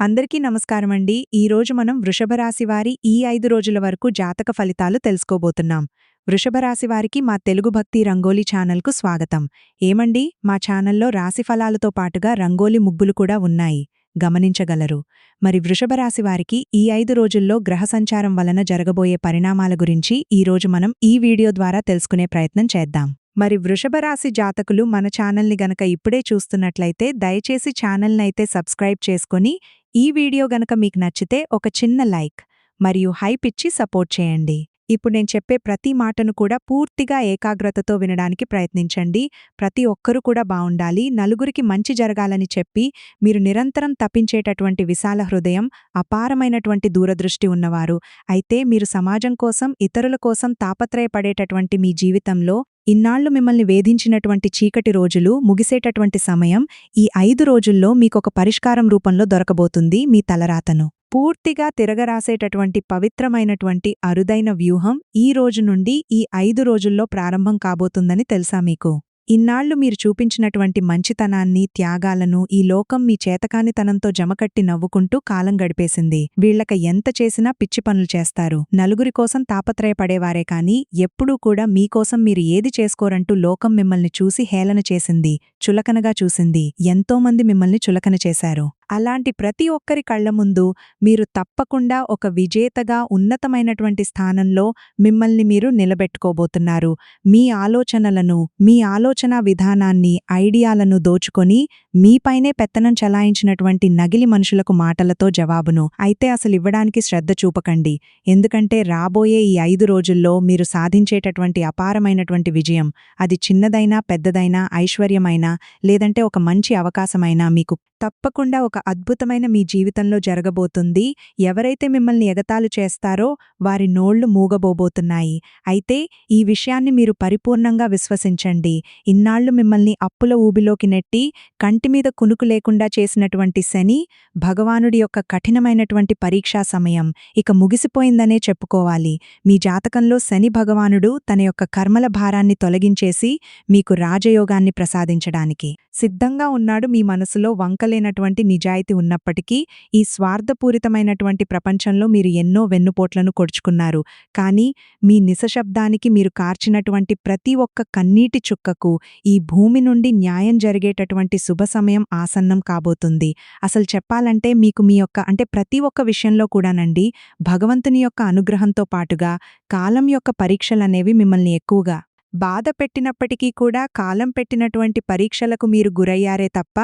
అందరికీ నమస్కారమండి. ఈరోజు మనం వృషభరాశి వారి ఈ 5 రోజుల వరకు జాతక ఫలితాలు తెలుసుకోబోతున్నాం. వృషభరాశి వారికి మా తెలుగు భక్తి రంగోలీ ఛానల్కు స్వాగతం. ఏమండి, మా ఛానల్లో రాశి ఫలాలతో పాటుగా రంగోలి ముగ్గులు కూడా ఉన్నాయి. గమనించగలరు. మరి వృషభరాశి వారికి ఈ 5 రోజుల్లో గ్రహ సంచారం వలన జరగబోయే పరిణామాల గురించి ఈరోజు మనం ఈ వీడియో ద్వారా తెలుసుకునే ప్రయత్నం చేద్దాం. మరి వృషభరాశి జాతకులు మన ఛానల్ని గనక ఇప్పుడే చూస్తున్నట్లయితే దయచేసి ఛానల్నైతే సబ్స్క్రైబ్ చేసుకొని ఈ వీడియో గనక మీకు నచ్చితే ఒక చిన్న లైక్ మరియు హైప్ ఇచ్చి సపోర్ట్ చేయండి. ఇప్పుడు నేను చెప్పే ప్రతి మాటను కూడా పూర్తిగా ఏకాగ్రతతో వినడానికి ప్రయత్నించండి. ప్రతి ఒక్కరూ కూడా బావుండాలి, నలుగురికి మంచి జరగాలని చెప్పి మీరు నిరంతరం తపించేటటువంటి విశాల హృదయం, అపారమైనటువంటి దూరదృష్టి ఉన్నవారు. అయితే మీరు సమాజం కోసం, ఇతరుల కోసం తాపత్రయపడేటటువంటి మీ జీవితంలో ఇన్నాళ్లు మిమ్మల్ని వేధించినటువంటి చీకటి రోజులు ముగిసేటటువంటి సమయం ఈ 5 రోజుల్లో మీకొక పరిష్కారం రూపంలో దొరకబోతుంది. మీ తలరాతను పూర్తిగా తిరగరాసేటటువంటి పవిత్రమైనటువంటి అరుదైన వ్యూహం ఈ రోజు నుండి ఈ 5 రోజుల్లో ప్రారంభం కాబోతుందని తెలుసా మీకు? ఇన్నాళ్లు మీరు చూపించినటువంటి మంచితనాన్ని, త్యాగాలను ఈ లోకం మీ చేతకానితనంతో జమకట్టి నవ్వుకుంటూ కాలం గడిపేసింది. వీళ్లక ఎంత చేసినా పిచ్చి పనులు చేస్తారు. నలుగురి కోసం తాపత్రయపడేవారే కాని ఎప్పుడూ కూడా మీకోసం మీరు ఏది చేసుకోరంటూ లోకం మిమ్మల్ని చూసి హేళన చేసింది, చులకనగా చూసింది. ఎంతోమంది మిమ్మల్ని చులకన చేశారు. అలాంటి ప్రతి ఒక్కరి కళ్ల ముందు మీరు తప్పకుండా ఒక విజేతగా ఉన్నతమైనటువంటి స్థానంలో మిమ్మల్ని మీరు నిలబెట్టుకోబోతున్నారు. మీ ఆలోచనలను, మీ ఆలోచనా విధానాన్ని, ఐడియాలను దోచుకొని మీపైనే పెత్తనం చలాయించినటువంటి నగిలి మనుషులకు మాటలతో జవాబును అయితే అసలివ్వడానికి శ్రద్ధ చూపకండి. ఎందుకంటే రాబోయే ఈ 5 రోజుల్లో మీరు సాధించేటటువంటి అపారమైనటువంటి విజయం, అది చిన్నదైనా పెద్దదైనా, ఐశ్వర్యమైనా లేదంటే ఒక మంచి అవకాశమైనా మీకు తప్పకుండా ఒక అద్భుతమైన మీ జీవితంలో జరగబోతుంది. ఎవరైతే మిమ్మల్ని ఎగతాళి చేస్తారో వారి నోళ్లు మూగబోబోతున్నాయి. అయితే ఈ విషయాన్ని మీరు పరిపూర్ణంగా విశ్వసించండి. ఇన్నాళ్లు మిమ్మల్ని అప్పుల ఊబిలోకి నెట్టి కంటిమీద కునుకు లేకుండా చేసినటువంటి శని భగవానుడి యొక్క కఠినమైనటువంటి పరీక్షా సమయం ఇక ముగిసిపోయిందనే చెప్పుకోవాలి. మీ జాతకంలో శని భగవానుడు తన యొక్క కర్మల భారాన్ని తొలగించేసి మీకు రాజయోగాన్ని ప్రసాదించడానికి సిద్ధంగా ఉన్నాడు. మీ మనసులో వంకలేనటువంటి నిజాయితీ ఉన్నప్పటికీ ఈ స్వార్థపూరితమైనటువంటి ప్రపంచంలో మీరు ఎన్నో వెన్నుపోట్లను కొడుచుకున్నారు. కానీ మీ నిశ్శబ్దానికి, మీరు కార్చినటువంటి ప్రతి ఒక్క కన్నీటి చుక్కకు ఈ భూమి నుండి న్యాయం జరిగేటటువంటి శుభ సమయం ఆసన్నం కాబోతుంది. అసలు చెప్పాలంటే మీకు మీ యొక్క ప్రతి ఒక్క విషయంలో కూడానండి భగవంతుని యొక్క అనుగ్రహంతో పాటుగా కాలం యొక్క పరీక్షలనేవి మిమ్మల్ని ఎక్కువగా బాధ పెట్టినప్పటికీ కూడా కాలం పెట్టినటువంటి పరీక్షలకు మీరు గురయ్యారే తప్ప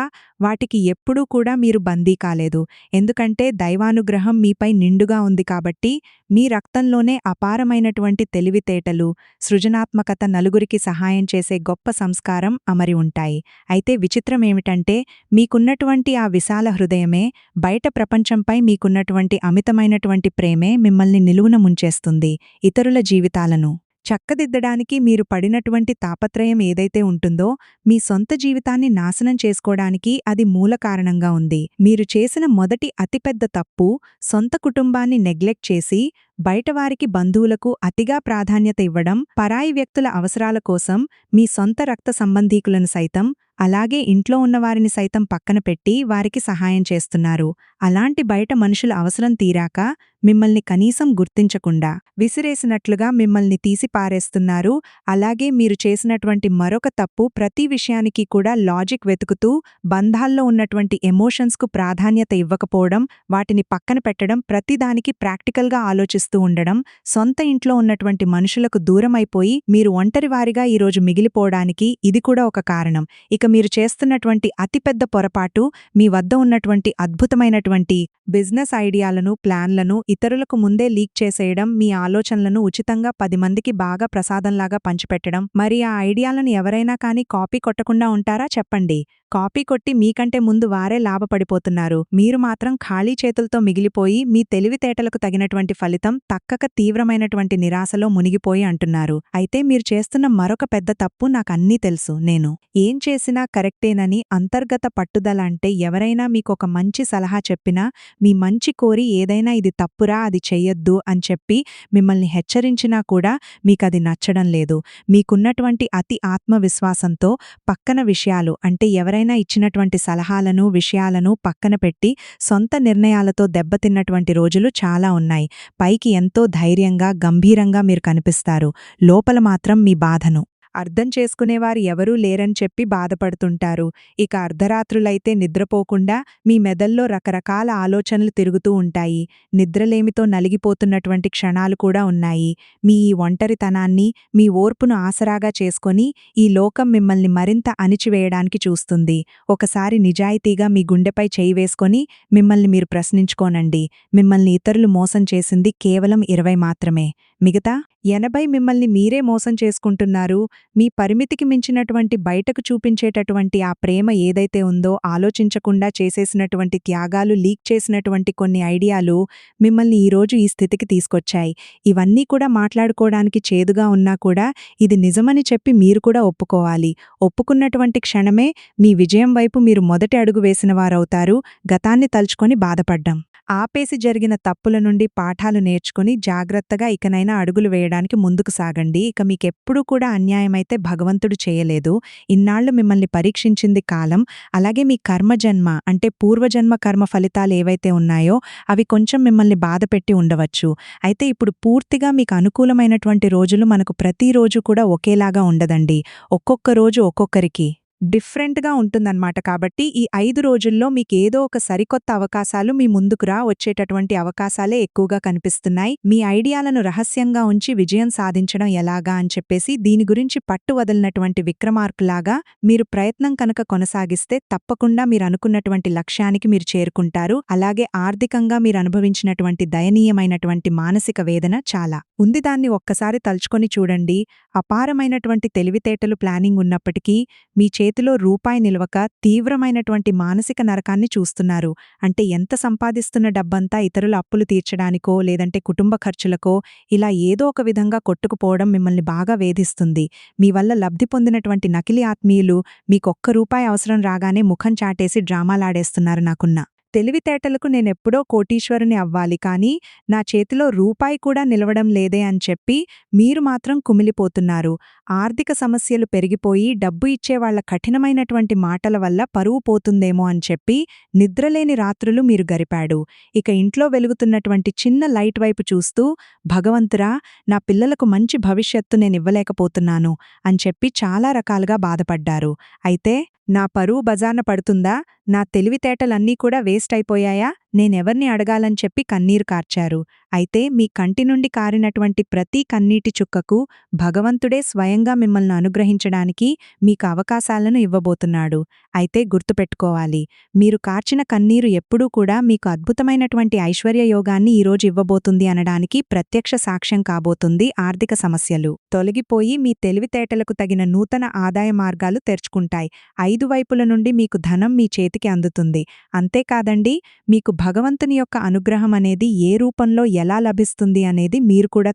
వాటికి ఎప్పుడూ కూడా మీరు బందీ కాలేదు. ఎందుకంటే దైవానుగ్రహం మీపై నిండుగా ఉంది కాబట్టి మీ రక్తంలోనే అపారమైనటువంటి తెలివితేటలు, సృజనాత్మకత, నలుగురికి సహాయం చేసే గొప్ప సంస్కారం అమరి ఉంటాయి. అయితే విచిత్రమేమిటంటే మీకున్నటువంటి ఆ విశాల హృదయమే, బయట ప్రపంచంపై మీకున్నటువంటి అమితమైనటువంటి ప్రేమే మిమ్మల్ని నిలువున ముంచేస్తుంది. ఇతరుల జీవితాలను చక్కదిద్దడానికి మీరు పడినటువంటి తాపత్రయం ఏదైతే ఉంటుందో మీ సొంత జీవితాన్ని నాశనం చేసుకోవడానికి అది మూల కారణంగా ఉంది. మీరు చేసిన మొదటి అతిపెద్ద తప్పు సొంత కుటుంబాన్ని నెగ్లెక్ట్ చేసి బయటవారికి, బంధువులకు అతిగా ప్రాధాన్యత ఇవ్వడం, పరాయి వ్యక్తుల అవసరాల కోసం మీ సొంత రక్త సంబంధీకులను సైతం, అలాగే ఇంట్లో ఉన్నవారిని సైతం పక్కన పెట్టి వారికి సహాయం చేస్తున్నారు. అలాంటి బయట మనుషుల అవసరం తీరాక మిమ్మల్ని కనీసం గుర్తించకుండా విసిరేసినట్లుగా మిమ్మల్ని తీసి పారేస్తున్నారు. అలాగే మీరు చేసినటువంటి మరొక తప్పు ప్రతి విషయానికి కూడా లాజిక్ వెతుకుతూ బంధాల్లో ఉన్నటువంటి ఎమోషన్స్కు ప్రాధాన్యత ఇవ్వకపోవడం, వాటిని పక్కన పెట్టడం, ప్రతిదానికి ప్రాక్టికల్గా ఆలోచిస్తూ ఉండడం, సొంత ఇంట్లో ఉన్నటువంటి మనుషులకు దూరమైపోయి మీరు ఒంటరివారిగా ఈరోజు మిగిలిపోవడానికి ఇది కూడా ఒక కారణం. ఇక మీరు చేస్తున్నటువంటి అతిపెద్ద పొరపాటు మీ వద్ద ఉన్నటువంటి అద్భుతమైనటువంటి బిజినెస్ ఐడియాలను, ప్లాన్లను ఇతరులకు ముందే లీక్ చేసేయడం, మీ ఆలోచనలను ఉచితంగా 10 మందికి బాగా ప్రసాదంలాగా పంచిపెట్టడం. మరి ఆ ఐడియాలను ఎవరైనా కానీ కాపీ కొట్టకుండా ఉంటారా చెప్పండి? కాపీ కొట్టి మీకంటే ముందు వారే లాభపడిపోతున్నారు. మీరు మాత్రం ఖాళీ చేతులతో మిగిలిపోయి మీ తెలివితేటలకు తగినటువంటి ఫలితం తక్కక తీవ్రమైనటువంటి నిరాశలో మునిగిపోయి అంటున్నారు. అయితే మీరు చేస్తున్న మరొక పెద్ద తప్పు నాకన్నీ తెలుసు. నేను ఏం చేసినా కరెక్టేనని అంతర్గత పట్టుదల. అంటే ఎవరైనా మీకొక మంచి సలహా చెప్పినా, మీ మంచి కోరి ఏదైనా ఇది తప్పురా, అది చెయ్యొద్దు అని చెప్పి మిమ్మల్ని హెచ్చరించినా కూడా మీకది నచ్చడం లేదు. మీకున్నటువంటి అతి ఆత్మవిశ్వాసంతో పక్కన విషయాలు, అంటే ఎవరైనా ఎవరైనా ఇచ్చినటువంటి సలహాలను, విషయాలను పక్కన పెట్టి సొంత నిర్ణయాలతో దెబ్బతిన్నటువంటి రోజులు చాలా ఉన్నాయి. పైకి ఎంతో ధైర్యంగా, గంభీరంగా మీరు కనిపిస్తారు. లోపల మాత్రం మీ బాధను అర్థం చేసుకునేవారు ఎవరూ లేరని చెప్పి బాధపడుతుంటారు. ఇక అర్ధరాత్రులైతే నిద్రపోకుండా మీ మెదల్లో రకరకాల ఆలోచనలు తిరుగుతూ ఉంటాయి. నిద్రలేమితో నలిగిపోతున్నటువంటి క్షణాలు కూడా ఉన్నాయి. మీ ఈ ఒంటరితనాన్ని, మీ ఓర్పును ఆసరాగా చేసుకొని ఈ లోకం మిమ్మల్ని మరింత అణిచివేయడానికి చూస్తుంది. ఒకసారి నిజాయితీగా మీ గుండెపై చేయి వేసుకొని మిమ్మల్ని మీరు ప్రశ్నించుకోనండి. మిమ్మల్ని ఇతరులు మోసం చేసింది కేవలం 20 మాత్రమే. మిగతా 80 మిమ్మల్ని మీరే మోసం చేసుకుంటున్నారు. మీ పరిమితికి మించినటువంటి బయటకు చూపించేటటువంటి ఆ ప్రేమ ఏదైతే ఉందో ఆలోచించకుండా చేసేసినటువంటి త్యాగాలు, లీక్ చేసినటువంటి కొన్ని ఐడియాలు మిమ్మల్ని ఈరోజు ఈ స్థితికి తీసుకొచ్చాయి. ఇవన్నీ కూడా మాట్లాడుకోవడానికి చేదుగా ఉన్నా కూడా ఇది నిజమని చెప్పి మీరు కూడా ఒప్పుకోవాలి. ఒప్పుకున్నటువంటి క్షణమే మీ విజయం వైపు మీరు మొదటి అడుగు వేసిన వారవుతారు. గతాన్ని తలుచుకొని బాధపడ్డం ఆపేసి జరిగిన తప్పుల నుండి పాఠాలు నేర్చుకుని జాగ్రత్తగా ఇకనైనా అడుగులు వేయడానికి ముందుకు సాగండి. ఇక మీకెప్పుడూ కూడా అన్యాయమైతే భగవంతుడు చేయలేదు. ఇన్నాళ్లు మిమ్మల్ని పరీక్షించింది కాలం. అలాగే మీ కర్మజన్మ అంటే పూర్వజన్మ కర్మ ఫలితాలు ఏవైతే ఉన్నాయో అవి కొంచెం మిమ్మల్ని బాధపెట్టి ఉండవచ్చు. అయితే ఇప్పుడు పూర్తిగా మీకు అనుకూలమైనటువంటి రోజులు మనకు ప్రతిరోజు కూడా ఒకేలాగా ఉండదండి. ఒక్కొక్క రోజు ఒక్కొక్కరికి డిఫరెంట్గా ఉంటుందన్నమాట. కాబట్టి ఈ 5 రోజుల్లో మీకేదో ఒక సరికొత్త అవకాశాలు మీ ముందుకు వచ్చేటటువంటి అవకాశాలే ఎక్కువగా కనిపిస్తున్నాయి. మీ ఐడియాలను రహస్యంగా ఉంచి విజయం సాధించడం ఎలాగా అని చెప్పేసి దీని గురించి పట్టు వదలినటువంటి విక్రమార్కులాగా మీరు ప్రయత్నం కనుక కొనసాగిస్తే తప్పకుండా మీరు అనుకున్నటువంటి లక్ష్యానికి మీరు చేరుకుంటారు. అలాగే ఆర్థికంగా మీరు అనుభవించినటువంటి దయనీయమైనటువంటి మానసిక వేదన చాలా ఉంది. దాన్ని ఒక్కసారి తలుచుకొని చూడండి. అపారమైనటువంటి తెలివితేటలు ప్లానింగ్ ఉన్నప్పటికీ మీ చేతిలో రూపాయి నిలవక తీవ్రమైనటువంటి మానసిక నరకాన్ని చూస్తున్నారు. అంటే ఎంత సంపాదిస్తున్న డబ్బంతా ఇతరుల అప్పులు తీర్చడానికో లేదంటే కుటుంబ ఖర్చులకో ఇలా ఏదో ఒక విధంగా కొట్టుకుపోవడం మిమ్మల్ని బాగా వేధిస్తుంది. మీ వల్ల లబ్ధి పొందినటువంటి నకిలీ ఆత్మీయులు మీకొక్క రూపాయి అవసరం రాగానే ముఖం చాటేసి డ్రామాలాడేస్తున్నారు. నాకున్న తెలివితేటలకు నేనెప్పుడో కోటీశ్వరుని అవ్వాలి, కానీ నా చేతిలో రూపాయి కూడా నిలవడం లేదే అని చెప్పి మీరు మాత్రం కుమిలిపోతున్నారు. ఆర్థిక సమస్యలు పెరిగిపోయి డబ్బు ఇచ్చేవాళ్ల కఠినమైనటువంటి మాటల వల్ల పరువు పోతుందేమో అని చెప్పి నిద్రలేని రాత్రులు మీరు గరిపాడు. ఇక ఇంట్లో వెలుగుతున్నటువంటి చిన్న లైట్ వైపు చూస్తూ భగవంతురా, నా పిల్లలకు మంచి భవిష్యత్తు నేనివ్వలేకపోతున్నాను అని చెప్పి చాలా రకాలుగా బాధపడ్డారు. అయితే నా పరువు బజార్న పడుతుందా, నా తెలివితేటలన్నీ కూడా వేస్ట్ అయిపోయాయా, నేనెవర్ని అడగాలని చెప్పి కన్నీరు కార్చారు. అయితే మీ కంటి నుండి కారినటువంటి ప్రతి కన్నీటి చుక్కకు భగవంతుడే స్వయంగా మిమ్మల్ని అనుగ్రహించడానికి మీకు అవకాశాలను ఇవ్వబోతున్నాడు. అయితే గుర్తుపెట్టుకోవాలి, మీరు కార్చిన కన్నీరు ఎప్పుడూ కూడా మీకు అద్భుతమైనటువంటి ఐశ్వర్యయోగాన్ని ఈరోజు ఇవ్వబోతుంది అనడానికి ప్రత్యక్ష సాక్ష్యం కాబోతుంది. ఆర్థిక సమస్యలు తొలగిపోయి మీ తెలివితేటలకు తగిన నూతన ఆదాయ మార్గాలు తెరుచుకుంటాయి. 5 వైపుల నుండి మీకు ధనం మీ చేతికి అందుతుంది. అంతేకాదండి, మీకు భగవంతుని యొక్క అనుగ్రహం అనేది ఏ రూపంలో ఎలా లభిస్తుంది అనేది మీరు కూడా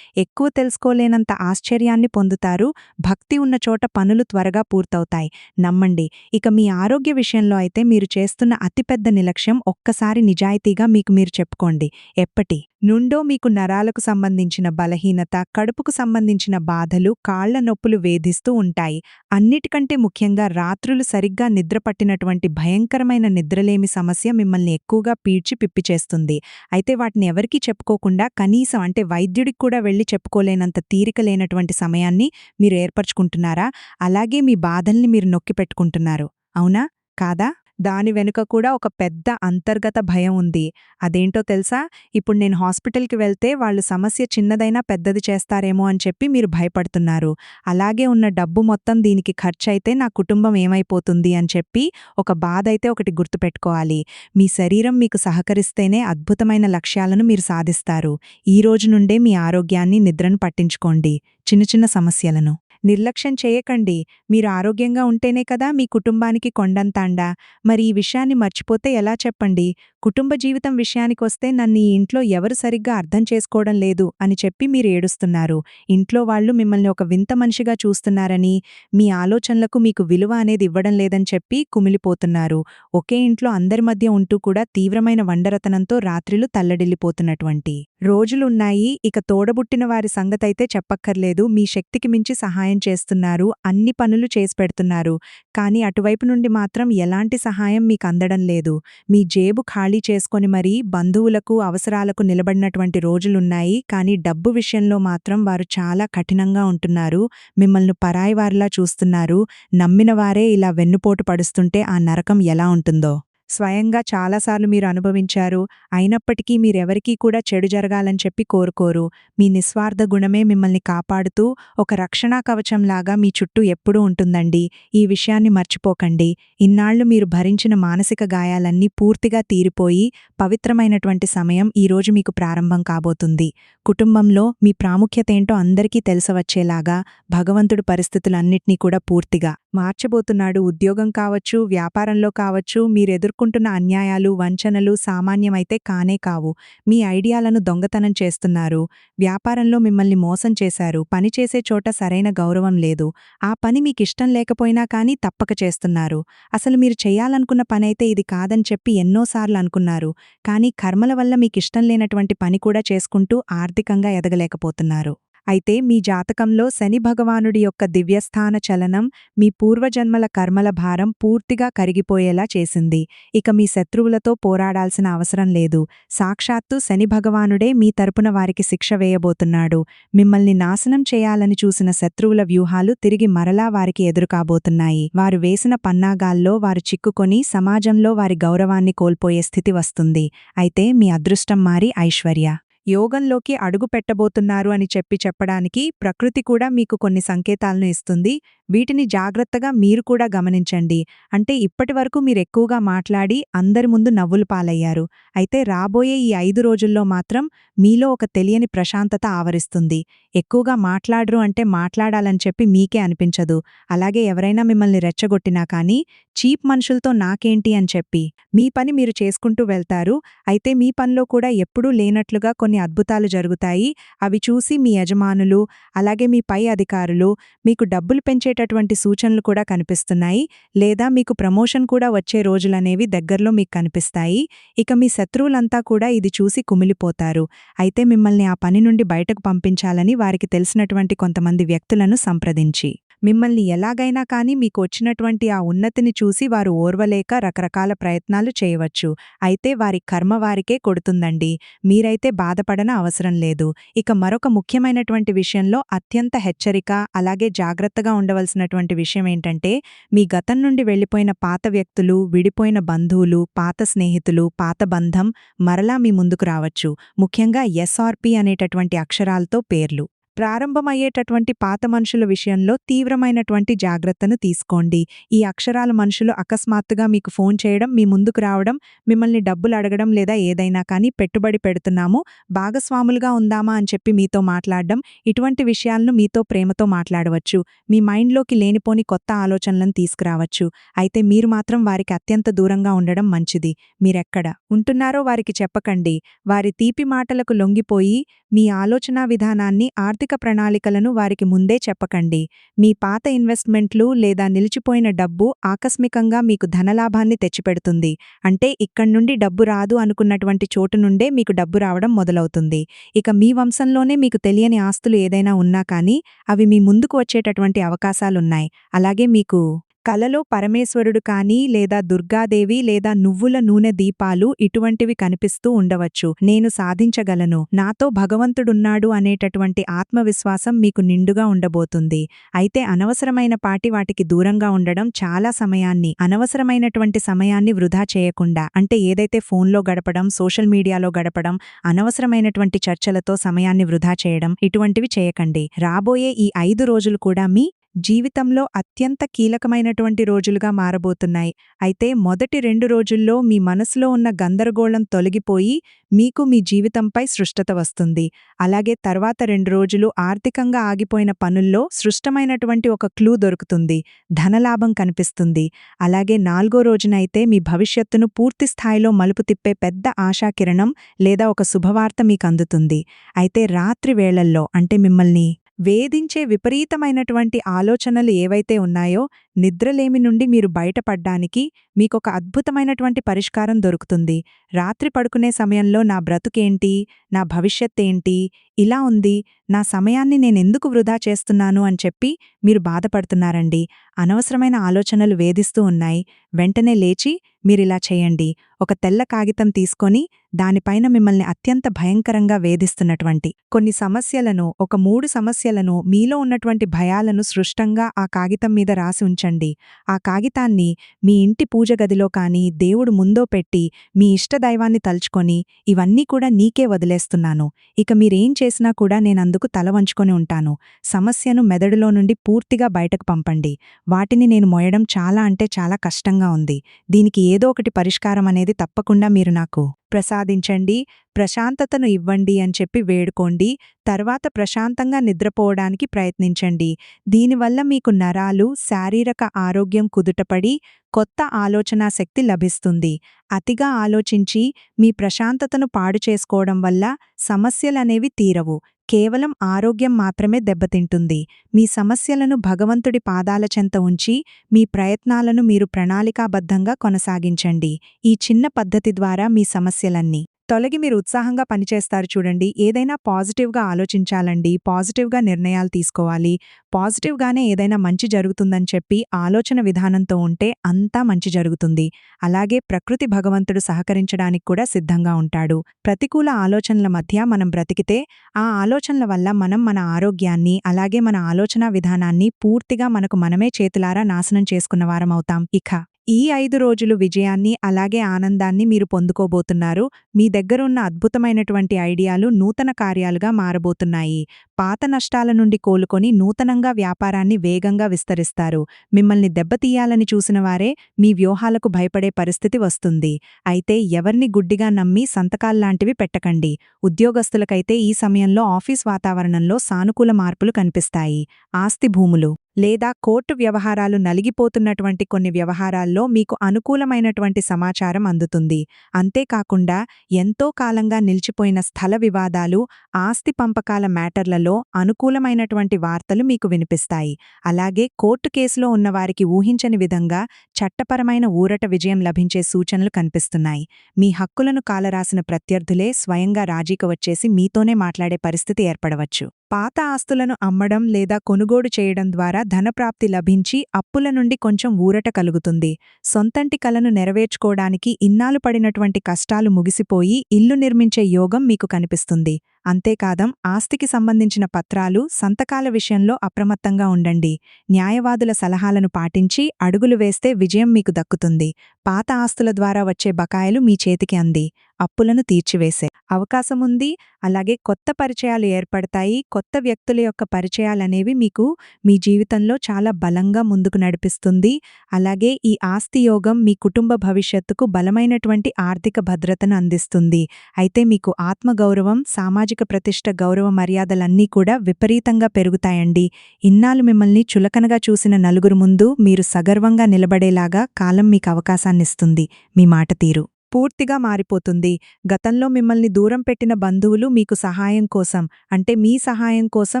ఎక్కువ తెలుసుకోలేనంత ఆశ్చర్యాన్ని పొందుతారు. భక్తి ఉన్న చోట పనులు త్వరగా పూర్తవుతాయి. నమ్మండి. ఇక మీ ఆరోగ్య విషయంలో అయితే మీరు చేస్తున్న అతిపెద్ద నిర్లక్ష్యం ఒక్కసారి నిజాయితీగా మీకు మీరు చెప్పుకోండి. ఎప్పటి నుండో మీకు నరాలకు సంబంధించిన బలహీనత, కడుపుకు సంబంధించిన బాధలు, కాళ్ల నొప్పులు వేధిస్తూ ఉంటాయి. అన్నిటికంటే ముఖ్యంగా రాత్రులు సరిగ్గా నిద్రపట్టినటువంటి భయంకరమైన నిద్రలేమి సమస్య మిమ్మల్ని ఎక్కువగా పీడ్చి పిప్పిచేస్తుంది. అయితే వాటిని ఎవరికీ చెప్పుకోకుండా కనీసం అంటే వైద్యుడికి కూడా వెళ్లి చెప్పుకోలేనంత తీరిక లేనటువంటి సమయాన్ని మీరు ఏర్పరచుకుంటున్నారా? అలాగే మీ బాధల్ని మీరు నొక్కిపెట్టుకుంటున్నారు. అవునా కాదా? దాని వెనుక కూడా ఒక పెద్ద అంతర్గత భయం ఉంది. అదేంటో తెలుసా? ఇప్పుడు నేను హాస్పిటల్కి వెళ్తే వాళ్ళు సమస్య చిన్నదైనా పెద్దది చేస్తారేమో అని చెప్పి మీరు భయపడుతున్నారు. అలాగే ఉన్న డబ్బు మొత్తం దీనికి ఖర్చయితే నా కుటుంబం ఏమైపోతుంది అని చెప్పి ఒక బాధ అయితే ఒకటి గుర్తుపెట్టుకోవాలి. మీ శరీరం మీకు సహకరిస్తేనే అద్భుతమైన లక్ష్యాలను మీరు సాధిస్తారు. ఈ రోజు నుండే మీ ఆరోగ్యాన్ని, నిద్రను పట్టించుకోండి. చిన్న చిన్న సమస్యలను నిర్లక్ష్యం చేయకండి. మీరు ఆరోగ్యంగా ఉంటేనే కదా మీ కుటుంబానికి కొండంత అండ. మరి ఈ విషయాన్ని మర్చిపోతే ఎలా చెప్పండి? కుటుంబ జీవితం విషయానికొస్తే నన్ను ఈ ఇంట్లో ఎవరు సరిగ్గా అర్థం చేసుకోవడం లేదు అని చెప్పి మీరు ఏడుస్తున్నారు. ఇంట్లో వాళ్ళు మిమ్మల్ని ఒక వింత మనిషిగా చూస్తున్నారని, మీ ఆలోచనలకు మీకు విలువ అనేది ఇవ్వడం లేదని చెప్పి కుమిలిపోతున్నారు. ఒకే ఇంట్లో అందరి మధ్య ఉంటూ కూడా తీవ్రమైన వండరతనంతో రాత్రిలు తల్లడిల్లిపోతున్నటువంటి రోజులున్నాయి. ఇక తోడబుట్టిన వారి సంగతైతే చెప్పక్కర్లేదు. మీ శక్తికి మించి సహాయం చేస్తున్నారు, అన్ని పనులు చేసి పెడుతున్నారు. కానీ అటువైపు నుండి మాత్రం ఎలాంటి సహాయం మీకందడం లేదు. మీ జేబు ఖాళీ చేసుకొని మరీ బంధువులకు అవసరాలకు నిలబడినటువంటి రోజులున్నాయి. కానీ డబ్బు విషయంలో మాత్రం వారు చాలా కఠినంగా ఉంటున్నారు. మిమ్మల్ని పరాయివారిలా చూస్తున్నారు. నమ్మిన వారే ఇలా వెన్నుపోటు పడుస్తుంటే ఆ నరకం ఎలా ఉంటుందో స్వయంగా చాలాసార్లు మీరు అనుభవించారు. అయినప్పటికీ మీరెవరికీ కూడా చెడు జరగాలని చెప్పి కోరుకోరు. మీ నిస్వార్థ గుణమే మిమ్మల్ని కాపాడుతూ ఒక రక్షణా కవచంలాగా మీ చుట్టూ ఎప్పుడూ ఉంటుందండి. ఈ విషయాన్ని మర్చిపోకండి. ఇన్నాళ్లు మీరు భరించిన మానసిక గాయాలన్నీ పూర్తిగా తీరిపోయి పవిత్రమైనటువంటి సమయం ఈరోజు మీకు ప్రారంభం కాబోతుంది. కుటుంబంలో మీ ప్రాముఖ్యతేంటో అందరికీ తెలిసవచ్చేలాగా భగవంతుడు పరిస్థితులన్నిటినీ కూడా పూర్తిగా మార్చబోతున్నాడు. ఉద్యోగం కావచ్చు, వ్యాపారంలో కావచ్చు, మీరెదుర్కొంటున్న అన్యాయాలు, వంచనలు సామాన్యమైతే కానే కావు. మీ ఐడియాలను దొంగతనం చేస్తున్నారు. వ్యాపారంలో మిమ్మల్ని మోసం చేశారు. పనిచేసే చోట సరైన గౌరవం లేదు. ఆ పని మీకిష్టం లేకపోయినా కానీ తప్పక చేస్తున్నారు. అసలు మీరు చెయ్యాలనుకున్న పనైతే ఇది కాదని చెప్పి ఎన్నోసార్లు అనుకున్నారు. కానీ కర్మల వల్ల మీకిష్టం లేనటువంటి పని కూడా చేసుకుంటూ ఆర్థికంగా ఎదగలేకపోతున్నారు. అయితే మీ జాతకంలో శని భగవానుడి యొక్క దివ్యస్థాన చలనం మీ పూర్వజన్మల కర్మల భారం పూర్తిగా కరిగిపోయేలా చేసింది. ఇక మీ శత్రువులతో పోరాడాల్సిన అవసరం లేదు. సాక్షాత్తు శని భగవానుడే మీ తరపున వారికి శిక్ష వేయబోతున్నాడు. మిమ్మల్ని నాశనం చేయాలని చూసిన శత్రువుల వ్యూహాలు తిరిగి మరలా వారికి ఎదురుకాబోతున్నాయి. వారు వేసిన పన్నాగాల్లో వారు చిక్కుకొని సమాజంలో వారి గౌరవాన్ని కోల్పోయే స్థితి వస్తుంది. అయితే మీ అదృష్టం మారి ఐశ్వర్య యోగంలోకి అడుగు పెట్టబోతున్నారు అని చెప్పడానికి ప్రకృతి కూడా మీకు కొన్ని సంకేతాలను ఇస్తుంది. వీటిని జాగ్రత్తగా మీరు కూడా గమనించండి. అంటే ఇప్పటివరకు మీరెక్కువగా మాట్లాడి అందరి ముందు నవ్వులు పాలయ్యారు. అయితే రాబోయే ఈ 5 రోజుల్లో మాత్రం మీలో ఒక తెలియని ప్రశాంతత ఆవరిస్తుంది. ఎక్కువగా మాట్లాడరు అంటే మాట్లాడాలని చెప్పి మీకే అనిపించదు. అలాగే ఎవరైనా మిమ్మల్ని రెచ్చగొట్టినా కానీ చీప్ మనుషులతో నాకేంటి అని చెప్పి మీ పని మీరు చేసుకుంటూ వెళ్తారు. అయితే మీ పనిలో కూడా ఎప్పుడూ లేనట్లుగా కొన్ని అద్భుతాలు జరుగుతాయి. అవి చూసి మీ యజమానులు, అలాగే మీ పై అధికారులు మీకు డబ్బులు పెంచేటటువంటి సూచనలు కూడా కనిపిస్తున్నాయి. లేదా మీకు ప్రమోషన్ కూడా వచ్చే రోజులనేవి దగ్గరలో మీకు కనిపిస్తాయి. ఇక మీ శత్రువులంతా కూడా ఇది చూసి కుమిలిపోతారు. అయితే మిమ్మల్ని ఆ పని నుండి బయటకు పంపించాలని వారికి తెలిసినటువంటి కొంతమంది వ్యక్తులను సంప్రదించి మిమ్మల్ని ఎలాగైనా కానీ మీకు వచ్చినటువంటి ఆ ఉన్నతిని చూసి వారు ఓర్వలేక రకరకాల ప్రయత్నాలు చేయవచ్చు. అయితే వారి కర్మ వారికే కొడుతుందండి. మీరైతే బాధపడన అవసరం లేదు. ఇక మరొక ముఖ్యమైనటువంటి విషయంలో అత్యంత హెచ్చరిక, అలాగే జాగ్రత్తగా ఉండవలసినటువంటి విషయం ఏంటంటే మీ గతం నుండి వెళ్లిపోయిన పాత వ్యక్తులు, విడిపోయిన బంధువులు, పాత స్నేహితులు, పాత బంధం మరలా మీ ముందుకు రావచ్చు. ముఖ్యంగా ఎస్ఆర్పి అనేటటువంటి అక్షరాలతో పేర్లు ప్రారంభమయ్యేటటువంటి పాత మనుషుల విషయంలో తీవ్రమైనటువంటి జాగ్రత్తను తీసుకోండి. ఈ అక్షరాల మనుషులు అకస్మాత్తుగా మీకు ఫోన్ చేయడం, మీ ముందుకు రావడం, మిమ్మల్ని డబ్బులు అడగడం లేదా ఏదైనా కానీ పెట్టుబడి పెడుతున్నాము, భాగస్వాములుగా ఉందామా అని చెప్పి మీతో మాట్లాడడం, ఇటువంటి విషయాలను మీతో ప్రేమతో మాట్లాడవచ్చు. మీ మైండ్లోకి లేనిపోని కొత్త ఆలోచనలను తీసుకురావచ్చు. అయితే మీరు మాత్రం వారికి అత్యంత దూరంగా ఉండడం మంచిది. మీరెక్కడ ఉంటున్నారో వారికి చెప్పకండి. వారి తీపి మాటలకు లొంగిపోయి మీ ఆలోచనా విధానాన్ని, ఆర్థిక ప్రణాళికలను వారికి ముందే చెప్పకండి. మీ పాత ఇన్వెస్ట్మెంట్లు లేదా నిలిచిపోయిన డబ్బు ఆకస్మికంగా మీకు ధనలాభాన్ని తెచ్చిపెడుతుంది. అంటే ఇక్కడ్నుండి డబ్బు రాదు అనుకున్నటువంటి చోటు నుండే మీకు డబ్బు రావడం మొదలవుతుంది. ఇక మీ వంశంలోనే మీకు తెలియని ఆస్తులు ఏదైనా ఉన్నా కానీ అవి మీ ముందుకు వచ్చేటటువంటి అవకాశాలున్నాయి. అలాగే మీకు కలలో పరమేశ్వరుడు కానీ లేదా దుర్గాదేవి లేదా నువ్వుల నూనె దీపాలు ఇటువంటివి కనిపిస్తూ ఉండవచ్చు. నేను సాధించగలను, నాతో భగవంతుడున్నాడు అనేటటువంటి ఆత్మవిశ్వాసం మీకు నిండుగా ఉండబోతుంది. అయితే అనవసరమైన పాటి వాటికి దూరంగా ఉండడం, చాలా సమయాన్ని, అనవసరమైనటువంటి సమయాన్ని వృధా చేయకుండా, అంటే ఏదైతే ఫోన్లో గడపడం, సోషల్ మీడియాలో గడపడం, అనవసరమైనటువంటి చర్చలతో సమయాన్ని వృధా చేయడం, ఇటువంటివి చేయకండి. రాబోయే ఈ 5 రోజులు కూడా మీ జీవితంలో అత్యంత కీలకమైనటువంటి రోజులుగా మారబోతున్నాయి. అయితే మొదటి 2 రోజుల్లో మీ మనసులో ఉన్న గందరగోళం తొలగిపోయి మీకు మీ జీవితంపై స్పష్టత వస్తుంది. అలాగే తర్వాత 2 రోజులు ఆర్థికంగా ఆగిపోయిన పనుల్లో స్పష్టమైనటువంటి ఒక క్లూ దొరుకుతుంది. ధనలాభం కనిపిస్తుంది. అలాగే 4గో రోజునైతే మీ భవిష్యత్తును పూర్తి స్థాయిలో మలుపు తిప్పే పెద్ద ఆశాకిరణం లేదా ఒక శుభవార్త మీకందుతుంది. అయితే రాత్రి వేళల్లో అంటే మిమ్మల్ని వేధించే విపరీతమైనటువంటి ఆలోచనలు ఏవైతే ఉన్నాయో నిద్రలేమి నుండి మీరు బయటపడ్డానికి మీకొక అద్భుతమైనటువంటి పరిష్కారం దొరుకుతుంది. రాత్రి పడుకునే సమయంలో నా బ్రతుకేంటి, నా భవిష్యత్తేంటి, ఇలా ఉంది, నా సమయాన్ని నేనెందుకు వృధా చేస్తున్నాను అని చెప్పి మీరు బాధపడుతున్నారండి. అనవసరమైన ఆలోచనలు వేధిస్తూ ఉన్నాయి. వెంటనే లేచి మీరిలా చేయండి. ఒక తెల్ల కాగితం తీసుకొని దానిపైన మిమ్మల్ని అత్యంత భయంకరంగా వేధిస్తున్నటువంటి కొన్ని సమస్యలను, ఒక 3 సమస్యలను, మీలో ఉన్నటువంటి భయాలను స్పష్టంగా ఆ కాగితం మీద రాసి ఉంచండి. ఆ కాగితాన్ని మీ ఇంటి పూజ గదిలో కానీ దేవుడు ముందో పెట్టి మీ ఇష్టదైవాన్ని తలుచుకొని ఇవన్నీ కూడా నీకే వదిలేస్తున్నాను. ఇక మీరేం చేసినా కూడా నేనందుకు తల వంచుకొని ఉంటాను. సమస్యను మెదడులో నుండి పూర్తిగా బయటకు పంపండి. వాటిని నేను మోయడం చాలా అంటే చాలా కష్టంగా ఉంది. దీనికి ఏదో ఒకటి పరిష్కారం అనేది తప్పకుండా మీరు నాకు ప్రసాదించండి, ప్రశాంతతను ఇవ్వండి అని చెప్పి వేడుకోండి. తర్వాత ప్రశాంతంగా నిద్రపోవడానికి ప్రయత్నించండి. దీనివల్ల మీకు నరాలు, శారీరక ఆరోగ్యం కుదుటపడి కొత్త ఆలోచనా శక్తి లభిస్తుంది. అతిగా ఆలోచించి మీ ప్రశాంతతను పాడు చేసుకోవడం వల్ల సమస్యలనేవి తీరవు. కేవలం ఆరోగ్యం మాత్రమే దెబ్బతింటుంది. మీ సమస్యలను భగవంతుడి పాదాల చెంత ఉంచి మీ ప్రయత్నాలను మీరు ప్రణాళికాబద్ధంగా కొనసాగించండి. ఈ చిన్న పద్ధతి ద్వారా మీ సమస్యలన్నీ తొలగి మీరు ఉత్సాహంగా పనిచేస్తారు. చూడండి, ఏదైనా పాజిటివ్గా ఆలోచించాలండి, పాజిటివ్గా నిర్ణయాలు తీసుకోవాలి, పాజిటివ్గానే ఏదైనా మంచి జరుగుతుందని చెప్పి ఆలోచన విధానంతో ఉంటే అంతా మంచి జరుగుతుంది. అలాగే ప్రకృతి భగవంతుడు సహకరించడానికి కూడా సిద్ధంగా ఉంటాడు. ప్రతికూల ఆలోచనల మధ్య మనం బ్రతికితే ఆ ఆలోచనల వల్ల మనం మన ఆరోగ్యాన్ని, అలాగే మన ఆలోచనా విధానాన్ని పూర్తిగా మనకు మనమే చేతులారా నాశనం చేసుకున్నవారమవుతాం. ఇక ఈ 5 రోజులు విజయాన్ని, అలాగే ఆనందాన్ని మీరు పొందుకోబోతున్నారు. మీ దగ్గరున్న అద్భుతమైనటువంటి ఐడియాలు నూతన కార్యాలుగా మారబోతున్నాయి. పాత నష్టాల నుండి కోలుకొని నూతనంగా వ్యాపారాన్ని వేగంగా విస్తరిస్తారు. మిమ్మల్ని దెబ్బతీయాలని చూసినవారే మీ వ్యూహాలకు భయపడే పరిస్థితి వస్తుంది. అయితే ఎవర్ని గుడ్డిగా నమ్మి సంతకాల్లాంటివి పెట్టకండి. ఉద్యోగస్తులకైతే ఈ సమయంలో ఆఫీస్ వాతావరణంలో సానుకూల మార్పులు కనిపిస్తాయి. ఆస్తి భూములు లేదా కోర్టు వ్యవహారాలు నలిగిపోతున్నటువంటి కొన్ని వ్యవహారాల్లో మీకు అనుకూలమైనటువంటి సమాచారం అందుతుంది. అంతేకాకుండా ఎంతో కాలంగా నిలిచిపోయిన స్థల వివాదాలు, ఆస్తి పంపకాల మ్యాటర్లలో అనుకూలమైనటువంటి వార్తలు మీకు వినిపిస్తాయి. అలాగే కోర్టు కేసులో ఉన్నవారికి ఊహించని విధంగా చట్టపరమైన ఊరట విజయం లభించే సూచనలు కనిపిస్తున్నాయి. మీ హక్కులను కాలరాసిన ప్రత్యర్థులే స్వయంగా రాజీకి వచ్చేసి మీతోనే మాట్లాడే పరిస్థితి ఏర్పడవచ్చు. పాత ఆస్తులను అమ్మడం లేదా కొనుగోడు చేయడం ద్వారా ధనప్రాప్తి లభించి అప్పుల నుండి కొంచెం ఊరట కలుగుతుంది. సొంతంటి కలను నెరవేర్చుకోవడానికి ఇన్నాళ్లు పడినటువంటి కష్టాలు ముగిసిపోయి ఇల్లు నిర్మించే యోగం మీకు కనిపిస్తుంది. అంతేకాదం ఆస్తికి సంబంధించిన పత్రాలు, సంతకాల విషయంలో అప్రమత్తంగా ఉండండి. న్యాయవాదుల సలహాలను పాటించి అడుగులు వేస్తే విజయం మీకు దక్కుతుంది. పాత ఆస్తుల ద్వారా వచ్చే బకాయిలు మీ చేతికి అంది అప్పులను తీర్చివేసే అవకాశముంది. అలాగే కొత్త పరిచయాలు ఏర్పడతాయి. కొత్త వ్యక్తుల యొక్క పరిచయాలనేవి మీకు మీ జీవితంలో చాలా బలంగా ముందుకు నడిపిస్తుంది. అలాగే ఈ ఆస్తి యోగం మీ కుటుంబ భవిష్యత్తుకు బలమైనటువంటి ఆర్థిక భద్రతను అందిస్తుంది. అయితే మీకు ఆత్మగౌరవం, సామాజిక ప్రతిష్ట, గౌరవ మర్యాదలన్నీ కూడా విపరీతంగా పెరుగుతాయండి. ఇన్నాళ్ళు మిమ్మల్ని చులకనగా చూసిన నలుగురు ముందు మీరు సగర్వంగా నిలబడేలాగా కాలం మీకు అవకాశాన్నిస్తుంది. మీ మాట తీరు పూర్తిగా మారిపోతుంది. గతంలో మిమ్మల్ని దూరం పెట్టిన బంధువులు మీకు సహాయం కోసం, అంటే మీ సహాయం కోసం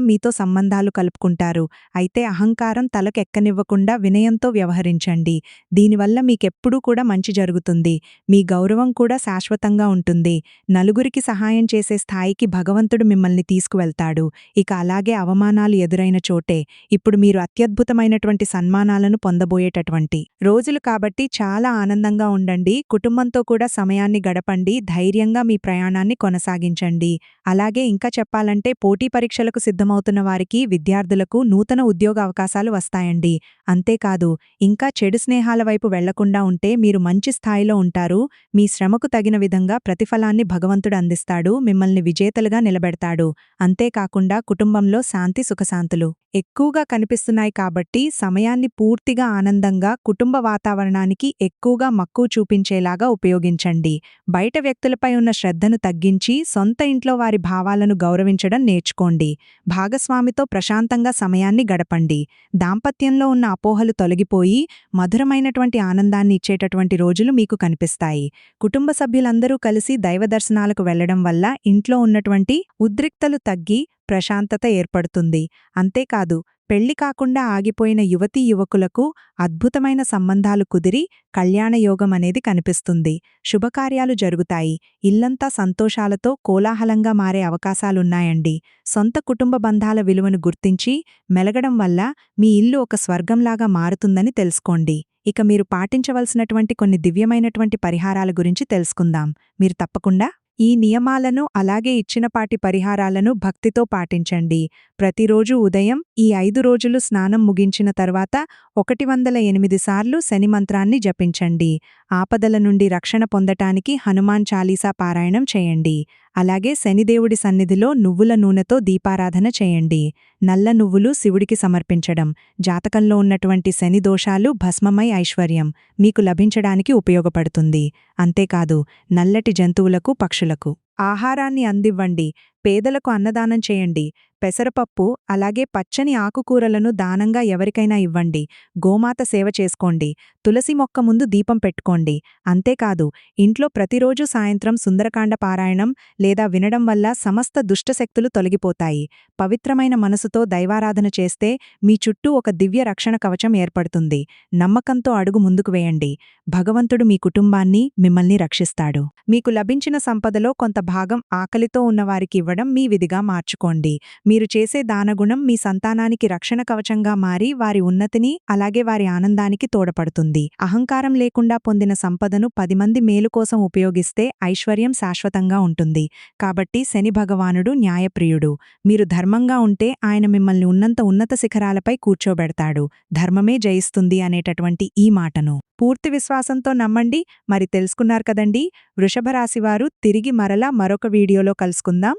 మీతో సంబంధాలు కలుపుకుంటారు. అయితే అహంకారం తలకెక్కనివ్వకుండా వినయంతో వ్యవహరించండి. దీనివల్ల మీకెప్పుడూ కూడా మంచి జరుగుతుంది. మీ గౌరవం కూడా శాశ్వతంగా ఉంటుంది. నలుగురికి సహాయం చేసే స్థాయికి భగవంతుడు మిమ్మల్ని తీసుకువెళ్తాడు. ఇక అలాగే అవమానాలు ఎదురైన చోటే ఇప్పుడు మీరు అత్యద్భుతమైనటువంటి సన్మానాలను పొందబోయేటటువంటి రోజులు కాబట్టి చాలా ఆనందంగా ఉండండి. కుటుంబంతో కూడా సమయాన్ని గడపండి, ధైర్యంగా మీ ప్రయాణాన్ని కొనసాగించండి. అలాగే ఇంకా చెప్పాలంటే పోటీ పరీక్షలకు సిద్ధమవుతున్న వారికి, విద్యార్థులకు నూతన ఉద్యోగ అవకాశాలు వస్తాయండి. అంతేకాదు, ఇంకా చెడు స్నేహాల వైపు వెళ్లకుండా ఉంటే మీరు మంచి స్థాయిలో ఉంటారు. మీ శ్రమకు తగిన విధంగా ప్రతిఫలాన్ని భగవంతుడు అందిస్తాడు, మిమ్మల్ని విజేతలుగా నిలబెడతాడు. అంతేకాకుండా కుటుంబంలో శాంతి సుఖశాంతులు ఎక్కువగా కనిపిస్తున్నాయి కాబట్టి సమయాన్ని పూర్తిగా ఆనందంగా, కుటుంబ వాతావరణానికి ఎక్కువగా మక్కువ చూపించేలాగా ఉపయోగించండి. బయట వ్యక్తులపై ఉన్న శ్రద్ధను తగ్గించి సొంత ఇంట్లో వారి భావాలను గౌరవించడం నేర్చుకోండి. భాగస్వామితో ప్రశాంతంగా సమయాన్ని గడపండి. దాంపత్యంలో ఉన్న అపోహలు తొలగిపోయి మధురమైనటువంటి ఆనందాన్ని ఇచ్చేటటువంటి రోజులు మీకు కనిపిస్తాయి. కుటుంబ సభ్యులందరూ కలిసి దైవ దర్శనాలకు వెళ్లడం వల్ల ఇంట్లో ఉన్నటువంటి ఉద్రిక్తలు తగ్గి ప్రశాంతత ఏర్పడుతుంది. అంతేకాదు, పెళ్లి కాకుండా ఆగిపోయిన యువతీ యువకులకు అద్భుతమైన సంబంధాలు కుదిరి కళ్యాణయోగం అనేది కనిపిస్తుంది. శుభకార్యాలు జరుగుతాయి. ఇల్లంతా సంతోషాలతో కోలాహలంగా మారే అవకాశాలున్నాయండి. సొంత కుటుంబ బంధాల విలువను గుర్తించి మెలగడం వల్ల మీ ఇల్లు ఒక స్వర్గంలాగా మారుతుందని తెలుసుకోండి. ఇక మీరు పాటించవలసినటువంటి కొన్ని దివ్యమైనటువంటి పరిహారాల గురించి తెలుసుకుందాం. మీరు తప్పకుండా ఈ నియమాలను అలాగే ఇచ్చినపాటి పరిహారాలను భక్తితో పాటించండి. ప్రతిరోజు ఉదయం ఈ 5 రోజులు స్నానం ముగించిన తర్వాత 108 సార్లు శని మంత్రాన్ని జపించండి. ఆపదల నుండి రక్షణ పొందటానికి హనుమాన్ చాలీసా పారాయణం చేయండి. అలాగే శనిదేవుడి సన్నిధిలో నువ్వుల నూనెతో దీపారాధన చేయండి. నల్ల నువ్వులు శివుడికి సమర్పించడం జాతకంలో ఉన్నటువంటి శని దోషాలు భస్మమై ఐశ్వర్యం మీకు లభించడానికి ఉపయోగపడుతుంది. అంతేకాదు, నల్లటి జంతువులకు, పక్షులకు ఆహారాన్ని అందివ్వండి. పేదలకు అన్నదానం చేయండి. పెసరపప్పు అలాగే పచ్చని ఆకుకూరలను దానంగా ఎవరికైనా ఇవ్వండి. గోమాత సేవ చేసుకోండి. తులసి మొక్క ముందు దీపం పెట్టుకోండి. అంతేకాదు, ఇంట్లో ప్రతిరోజు సాయంత్రం సుందరకాండ పారాయణం లేదా వినడం వల్ల సమస్త దుష్టశక్తులు తొలగిపోతాయి. పవిత్రమైన మనసుతో దైవారాధన చేస్తే మీ చుట్టూ ఒక దివ్య రక్షణ కవచం ఏర్పడుతుంది. నమ్మకంతో అడుగు ముందుకు వేయండి. భగవంతుడు మీ కుటుంబాన్ని, మిమ్మల్ని రక్షిస్తాడు. మీకు లభించిన సంపదలో కొంత భాగం ఆకలితో ఉన్నవారికి ఇవ్వడం మీ విధిగా మార్చుకోండి. మీరు చేసే దానగుణం మీ సంతానానికి రక్షణ కవచంగా మారి వారి ఉన్నతిని అలాగే వారి ఆనందానికి తోడ్పడుతుంది. అహంకారం లేకుండా పొందిన సంపదను 10 మంది మేలు కోసం ఉపయోగిస్తే ఐశ్వర్యం శాశ్వతంగా ఉంటుంది. కాబట్టి శని భగవానుడు న్యాయప్రియుడు. మీరు ధర్మంగా ఉంటే ఆయన మిమ్మల్ని ఉన్నత శిఖరాలపై కూర్చోబెడతాడు. ధర్మమే జయిస్తుంది అనేటటువంటి ఈ మాటను పూర్తి విశ్వాసంతో నమ్మండి. మరి తెలుసుకున్నారు కదండి? వృషభరాశివారు తిరిగి మరలా మరొక వీడియోలో కలుసుకుందాం.